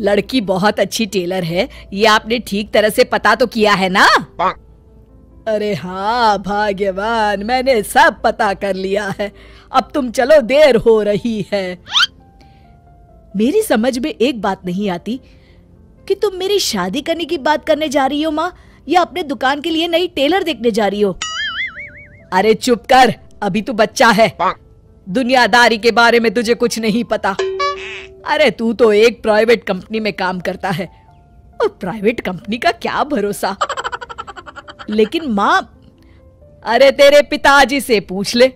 लड़की बहुत अच्छी टेलर है, ये आपने ठीक तरह से पता तो किया है ना? अरे हाँ भाग्यवान, मैंने सब पता कर लिया है। अब तुम चलो, देर हो रही है। मेरी समझ में एक बात नहीं आती कि तुम मेरी शादी करने की बात करने जा रही हो माँ, या अपने दुकान के लिए नई टेलर देखने जा रही हो? अरे चुप कर, अभी तू बच्चा है, दुनियादारी के बारे में तुझे कुछ नहीं पता। अरे तू तो एक प्राइवेट कंपनी में काम करता है, और प्राइवेट कंपनी का क्या भरोसा। लेकिन माँ, अरे तेरे पिताजी से पूछ ले,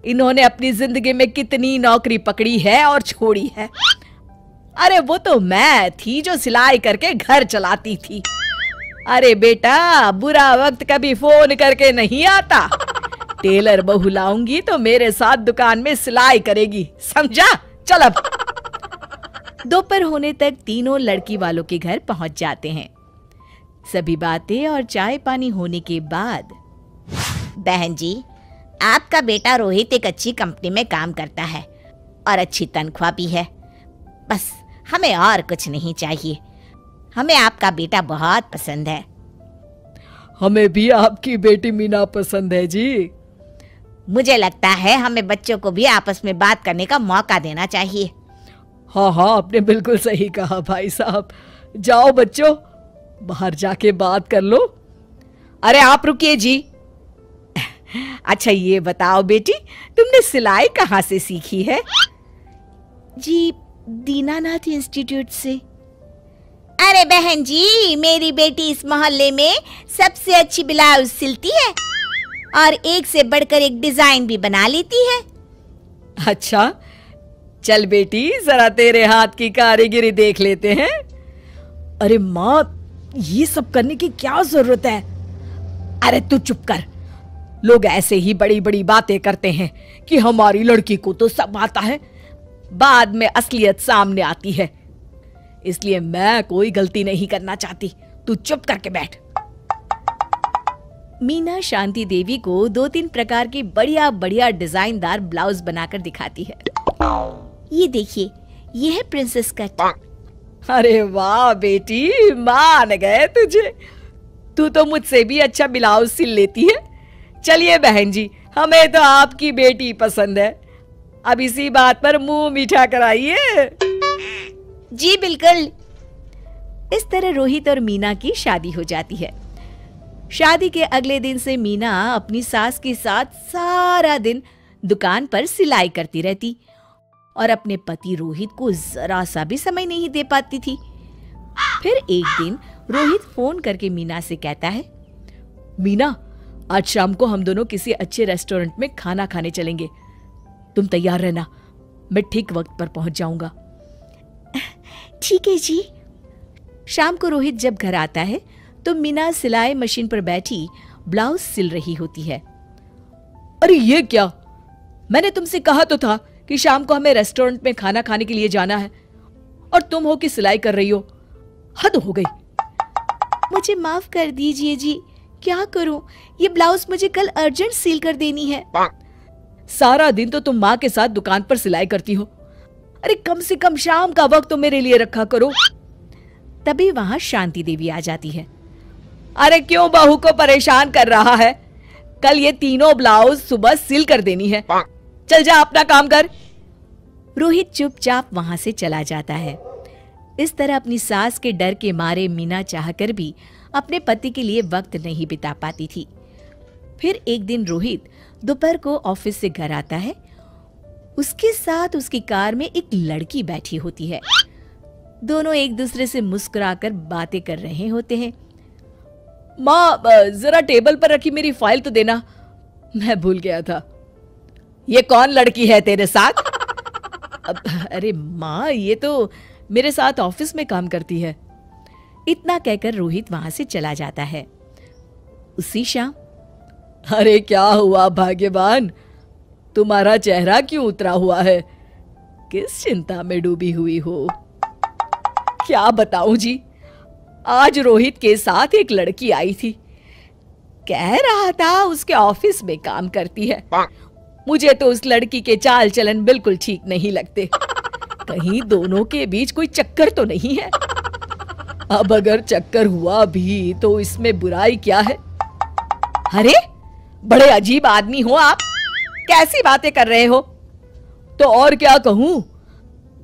इन्होंने अपनी जिंदगी में कितनी नौकरी पकड़ी है और छोड़ी है। अरे वो तो मैं थी जो सिलाई करके घर चलाती थी। अरे बेटा, बुरा वक्त कभी फोन करके नहीं आता। टेलर बहू लाऊंगी तो मेरे साथ दुकान में सिलाई करेगी, समझा? चल अब। दोपहर होने तक तीनों लड़की वालों के घर पहुंच जाते हैं। सभी बातें और चाय पानी होने के बाद, बहन जी, आपका बेटा रोहित एक अच्छी कंपनी में काम करता है और अच्छी तनख्वाह भी है। बस हमें और कुछ नहीं चाहिए। हमें आपका बेटा बहुत पसंद है। हमें भी आपकी बेटी मीना पसंद है जी। मुझे लगता है हमें बच्चों को भी आपस में बात करने का मौका देना चाहिए। हाँ हाँ, आपने बिल्कुल सही कहा भाई साहब। जाओ बच्चों, बाहर जाके बात कर लो। अरे आप रुकिए जी। अच्छा ये बताओ बेटी, तुमने सिलाई कहाँ से सीखी है? जी, दीनानाथ इंस्टीट्यूट से। अरे बहन जी, मेरी बेटी इस मोहल्ले में सबसे अच्छी ब्लाउज सिलती है और एक से बढ़कर एक डिजाइन भी बना लेती है। अच्छा, चल बेटी, जरा तेरे हाथ की कारीगरी देख लेते हैं। अरे माँ, ये सब करने की क्या जरूरत है? अरे तू चुप कर। लोग ऐसे ही बड़ी बड़ी बातें करते हैं कि हमारी लड़की को तो सब आता है, बाद में असलियत सामने आती है। इसलिए मैं कोई गलती नहीं करना चाहती, तू चुप करके बैठ। मीना शांति देवी को 2-3 प्रकार की बढ़िया बढ़िया डिजाइनदार ब्लाउज बनाकर दिखाती है। ये देखिए, ये है प्रिंसेस कट। अरे वाह बेटी, मान गए तुझे। तू तो मुझसे भी अच्छा ब्लाउज सिल लेती है। चलिए बहन जी, हमें तो आपकी बेटी पसंद है। अब इसी बात पर मुंह मीठा कराइए। जी बिल्कुल। इस तरह रोहित और मीना की शादी हो जाती है। शादी के अगले दिन से मीना अपनी सास के साथ सारा दिन दुकान पर सिलाई करती रहती और अपने पति रोहित को जरा सा भी समय नहीं दे पाती थी। फिर एक दिन रोहित फोन करके मीना से कहता है, मीना, आज शाम को हम दोनों किसी अच्छे रेस्टोरेंट में खाना खाने चलेंगे। तुम तैयार रहना, मैं ठीक वक्त पर पहुंच जाऊंगा। ठीक है जी। शाम को रोहित जब घर आता है तो मीना सिलाई मशीन पर बैठी ब्लाउज सिल रही होती है। अरे ये क्या? मैंने तुमसे कहा तो था कि शाम को हमें रेस्टोरेंट में खाना खाने के लिए जाना है, और तुम हो कि सिलाई कर रही हो। हद हो गई। मुझे माफ कर दीजिए जी, क्या करूं, ये ब्लाउज मुझे कल अर्जेंट सील कर देनी है। सारा दिन तो तुम माँ के साथ दुकान पर सिलाई करती हो। अरे कम से कम शाम का वक्त तो मेरे लिए रखा करो। तभी वहां शांति देवी आ जाती है। अरे क्यों बहू को परेशान कर रहा है? कल ये तीनों ब्लाउज सुबह सिल कर देनी है। चल जा, अपना काम कर। रोहित चुपचाप वहां से चला जाता है। इस तरह अपनी सास के डर के मारे मीना चाहकर भी अपने पति के लिए वक्त नहीं बिता पाती थी। फिर एक दिन रोहित दोपहर को ऑफिस से घर आता है। उसके साथ उसकी कार में एक लड़की बैठी होती है। दोनों एक दूसरे से मुस्कुराकर बातें कर रहे होते हैं। माँ, जरा टेबल पर रखी मेरी फाइल तो देना, मैं भूल गया था। ये कौन लड़की है तेरे साथ? अरे माँ, ये तो मेरे साथ ऑफिस में काम करती है। इतना कहकर रोहित वहां से चला जाता है। उसी शाम, अरे क्या हुआ भाग्यवान, तुम्हारा चेहरा क्यों उतरा हुआ है? किस चिंता में डूबी हुई हो? क्या बताऊं जी, आज रोहित के साथ एक लड़की आई थी। कह रहा था उसके ऑफिस में काम करती है। मुझे तो उस लड़की के चाल चलन बिल्कुल ठीक नहीं लगते। कहीं दोनों के बीच कोई चक्कर तो नहीं है। अब अगर चक्कर हुआ भी तो इसमें बुराई क्या है? अरे बड़े अजीब आदमी हो आप, कैसी बातें कर रहे हो? तो और क्या कहूं,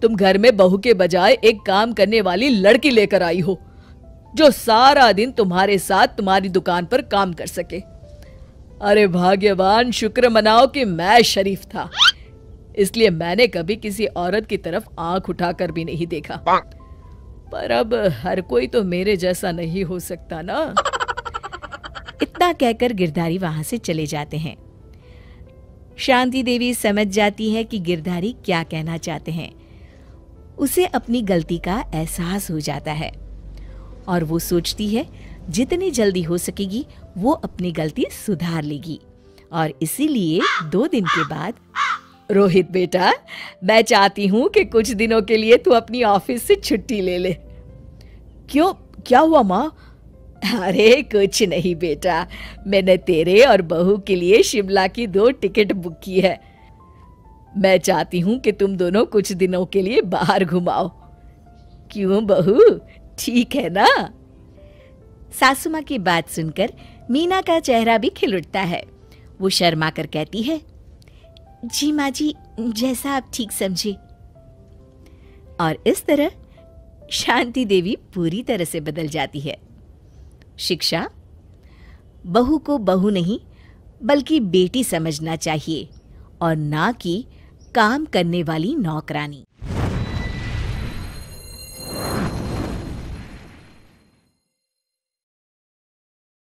तुम घर में बहू के बजाय एक काम करने वाली लड़की लेकर आई हो जो सारा दिन तुम्हारे साथ तुम्हारी दुकान पर काम कर सके। अरे भाग्यवान, शुक्र मनाओ कि मैं शरीफ था, इसलिए मैंने कभी किसी औरत की तरफ आंख उठाकर भी नहीं देखा। पर अब हर कोई तो मेरे जैसा नहीं हो सकता ना। इतना कहकर गिरधारी वहां से चले जाते हैं। शांति देवी समझ जाती है कि गिरधारी क्या कहना चाहते हैं। उसे अपनी गलती का एहसास हो जाता है और वो सोचती है जितनी जल्दी हो सकेगी वो अपनी गलती सुधार लेगी। और इसीलिए 2 दिन के बाद, रोहित बेटा, मैं चाहती हूं कि कुछ दिनों के लिए तू अपनी ऑफिस से छुट्टी ले ले। क्यों, क्या हुआ माँ? अरे कुछ नहीं बेटा, मैंने तेरे और बहू के लिए शिमला की 2 टिकट बुक की है। मैं चाहती हूं कि तुम दोनों कुछ दिनों के लिए बाहर घुमाओ। क्यों बहू, ठीक है ना? सासू माँ की बात सुनकर मीना का चेहरा भी खिल उठता है। वो शर्मा कर कहती है, जी माँ जी, जैसा आप ठीक समझे। और इस तरह शांति देवी पूरी तरह से बदल जाती है। शिक्षा, बहू को बहू नहीं बल्कि बेटी समझना चाहिए और ना कि काम करने वाली नौकरानी।